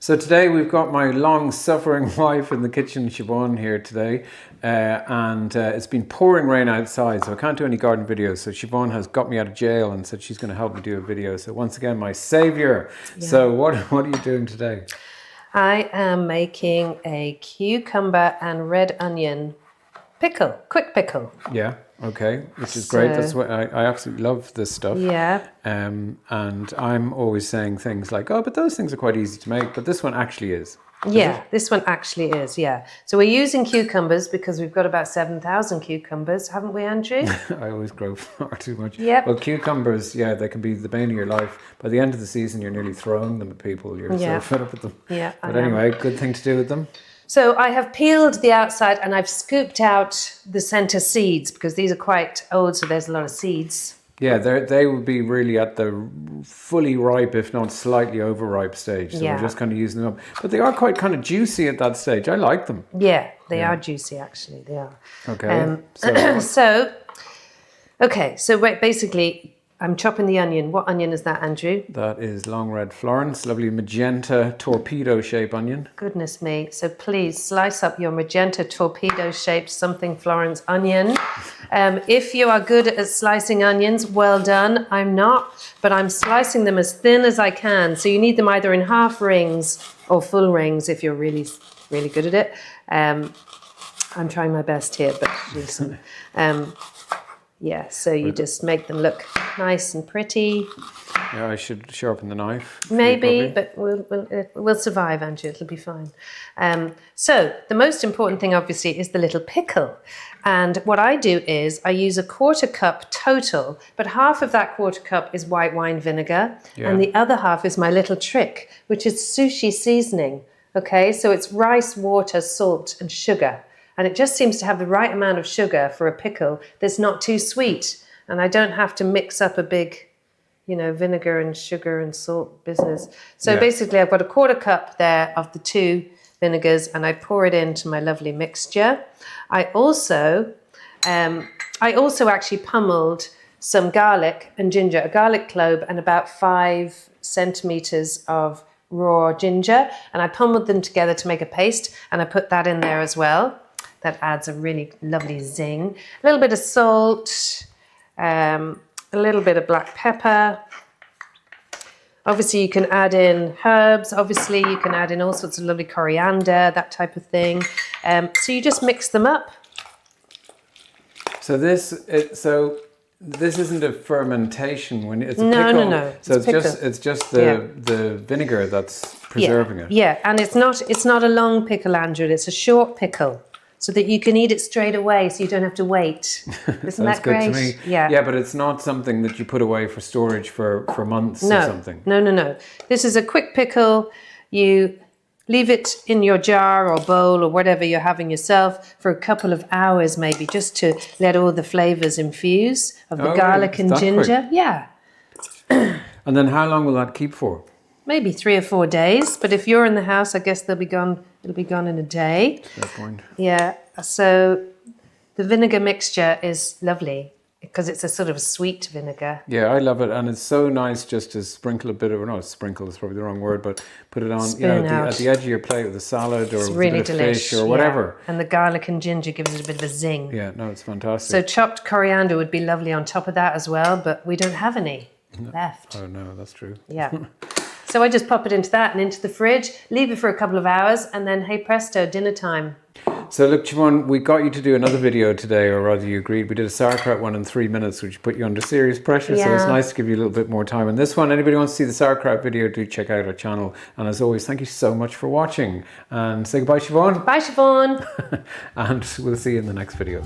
So today we've got my long-suffering wife in the kitchen, Siobhan, here today, and it's been pouring rain outside, so I can't do any garden videos. So Siobhan has got me out of jail and said she's going to help me do a video. So once again, my saviour. Yeah. So what are you doing today? I am making a cucumber and red onion pickle, quick pickle. Yeah. Okay, which is great. That's what I absolutely love this stuff. Yeah. And I'm always saying things like, "Oh, but those things are quite easy to make." But this one actually is. Yeah, this one actually is. Yeah. So we're using cucumbers because we've got about 7,000 cucumbers, haven't we, Andrew? I always grow far too much. Yep. Well, cucumbers, yeah, they can be the bane of your life. By the end of the season, you're nearly throwing them at people. You're so fed up with them. Yeah. But anyway, good thing to do with them. So I have peeled the outside and I've scooped out the center seeds because these are quite old, so there's a lot of seeds. Yeah, they would be really at the fully ripe, if not slightly overripe stage. So we're just kind of using them up. But they are quite kind of juicy at that stage. I like them. Yeah, they are juicy, actually. They are. Okay. So wait, basically, I'm chopping the onion. What onion is that, Andrew? That is long red Florence, lovely magenta torpedo shape onion. Goodness me. So please slice up your magenta torpedo shaped something Florence onion. If you are good at slicing onions, well done. I'm not, but I'm slicing them as thin as I can. So you need them either in half rings or full rings if you're really, really good at it. I'm trying my best here, but listen. Yeah, so you just make them look nice and pretty. Yeah, I should sharpen the knife. Maybe, but we'll survive, Andrew. It'll be fine. So the most important thing, obviously, is the little pickle. And what I do is I use a 1/4 cup total, but half of that 1/4 cup is white wine vinegar, and the other half is my little trick, which is sushi seasoning. Okay, so it's rice, water, salt, and sugar. And it just seems to have the right amount of sugar for a pickle that's not too sweet. And I don't have to mix up a big, vinegar and sugar and salt business. So basically I've got a 1/4 cup there of the two vinegars and I pour it into my lovely mixture. I also actually pummeled some garlic and ginger, a garlic clove and about 5 centimeters of raw ginger. And I pummeled them together to make a paste and I put that in there as well. That adds a really lovely zing. A little bit of salt, a little bit of black pepper. Obviously, you can add in herbs. Obviously, you can add in all sorts of lovely coriander, that type of thing. So you just mix them up. So this isn't a fermentation when it's a pickle. No. So it's just the vinegar that's preserving it. Yeah, and it's not a long pickle, Andrew. It's a short pickle. So that you can eat it straight away, so you don't have to wait. Isn't that great? Good to me. Yeah. Yeah, but it's not something that you put away for storage for months or something. No. This is a quick pickle. You leave it in your jar or bowl or whatever you're having yourself for a couple of hours, maybe, just to let all the flavors infuse of the garlic and ginger. Quick. Yeah. And then how long will that keep for? Maybe 3 or 4 days. But if you're in the house, I guess they'll be gone. It'll be gone in a day. Fair point. Yeah. So the vinegar mixture is lovely because it's a sort of a sweet vinegar. Yeah, I love it. And it's so nice just to sprinkle a bit of, no, sprinkle is probably the wrong word, but put it on at the edge of your plate with a salad or with a bit of fish or whatever. And the garlic and ginger gives it a bit of a zing. Yeah, no, it's fantastic. So chopped coriander would be lovely on top of that as well, but we don't have any left. Oh, no, that's true. Yeah. So I just pop it into that and into the fridge, leave it for a couple of hours, and then, hey presto, dinner time. So look, Siobhan, we got you to do another video today, or rather you agreed. We did a sauerkraut one in 3 minutes, which put you under serious pressure. So it's nice to give you a little bit more time on this one. Anybody wants to see the sauerkraut video, do check out our channel. And as always, thank you so much for watching. And say goodbye, Siobhan. Bye, Siobhan. And we'll see you in the next video.